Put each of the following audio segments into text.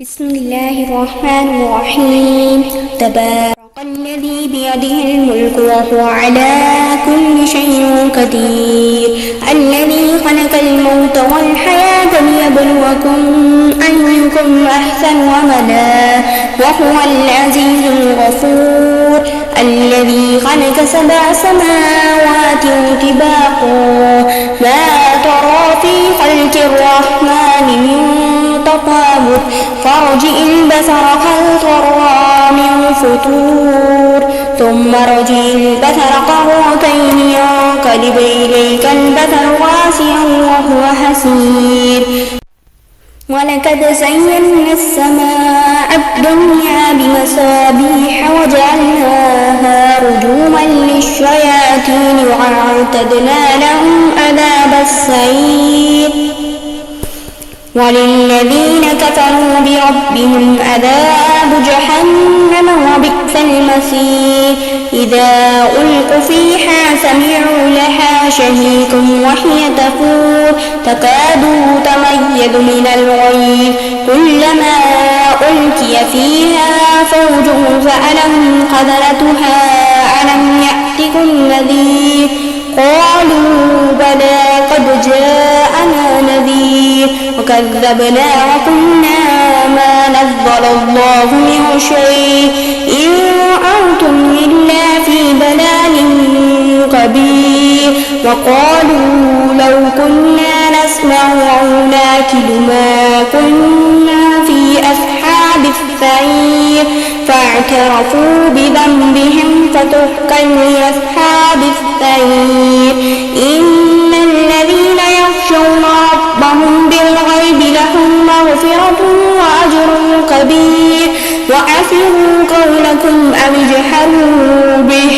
بسم الله الرحمن الرحيم. تبارك الذي بيده الملك وهو على كل شيء قدير، الذي خلق الموت والحياة ليبلوكم أيكم أحسن عملا وهو العزيز الغفور، الذي خلق 7 سماوات طباقا ما ترى في خلق الرحمن من تفاوت، فارجع البصر هل ترى من فتور، ثم ارجع البصر كرتين ينقلب إليك البصر خاسئا وهو حسير. ولقد زينا السماء الدنيا بمصابيح وجعلناها رجوما للشياطين وأعتدنا لهم عذاب السعير. وللذين كفروا بربهم عذاب جهنم وبئس المصير. إذا ألقوا فيها سمعوا لها شهيقا وهي تفور تكاد تميز من الغيظ، كلما ألقي فيها فوج سألهم خزنتها ألم يأتكم نذير، قالوا بلى قد جاءنا نذير وكذبنا وقلنا ما نزل الله من شيء إن أنتم إلا في ضلال كبير. وقالوا لو كنا نسمع أو نعقل ما كنا في أصحاب السعير، فاعترفوا بذنبهم فتحقا لأصحاب السعير. إن الذين يخشون ربهم بالغيب لهم مغفرة وأجر كبير. وأسروا قولكم أو اجهروا به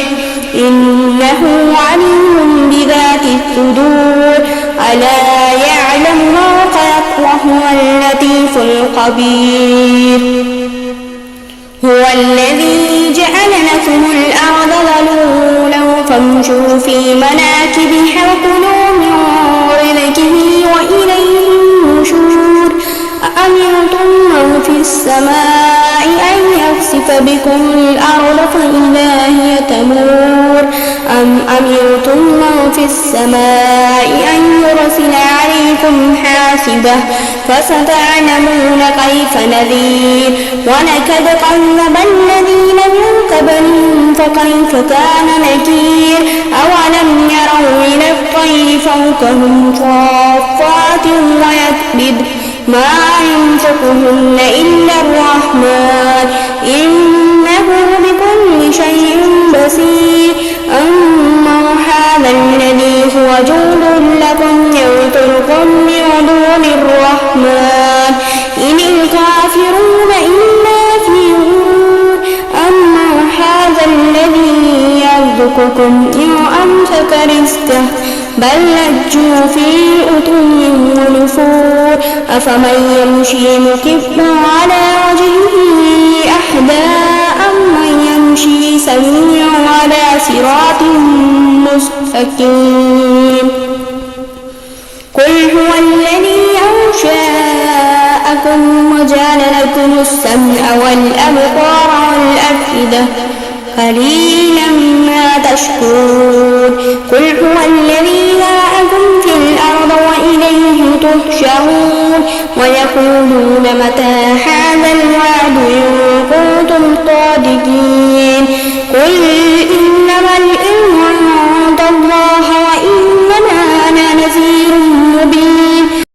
إنه عليم بذات الصدور، ألا يعلم ما خلق وهو اللطيف الخبير. هو الذي جعل لكم الأرض ذلولا فامشوا في مناكبها وكلوا من رزقه وإليه النشور. أأمنتم من في السماء أن يخسف بكم الأرض فإذا هي تمور، أم أمنتم من في السماء أن يرسل عليكم حاسبة، فستعلمون كيف نذير. ولقد كذب الذين من قبلهم فكيف كان نكير. أولم يروا إلى الطير فوقهم صافات ويكبد ما يمسكهن إلا الرحمن إنه بكل شيء بصير. أما هذا الذي هو جند لكم يقتلكم من دون الرحمن إن الكافرون إلا في غرور. أما هذا الذي يرزقكم إن أمسك رزقه بل لجوا في عتو ونفور. أفمن يمشي مكبا على وجهه أهدى أمن يمشي سويا على صراط مستقيم. قل هو الذي أنشأكم وجعل لكم السمع والأبصار والأفئدة قليلا ما تشكرون. قل هو الذي ذرأكم في الأرض وإليه تحشرون. ويقولون متى هذا الوعد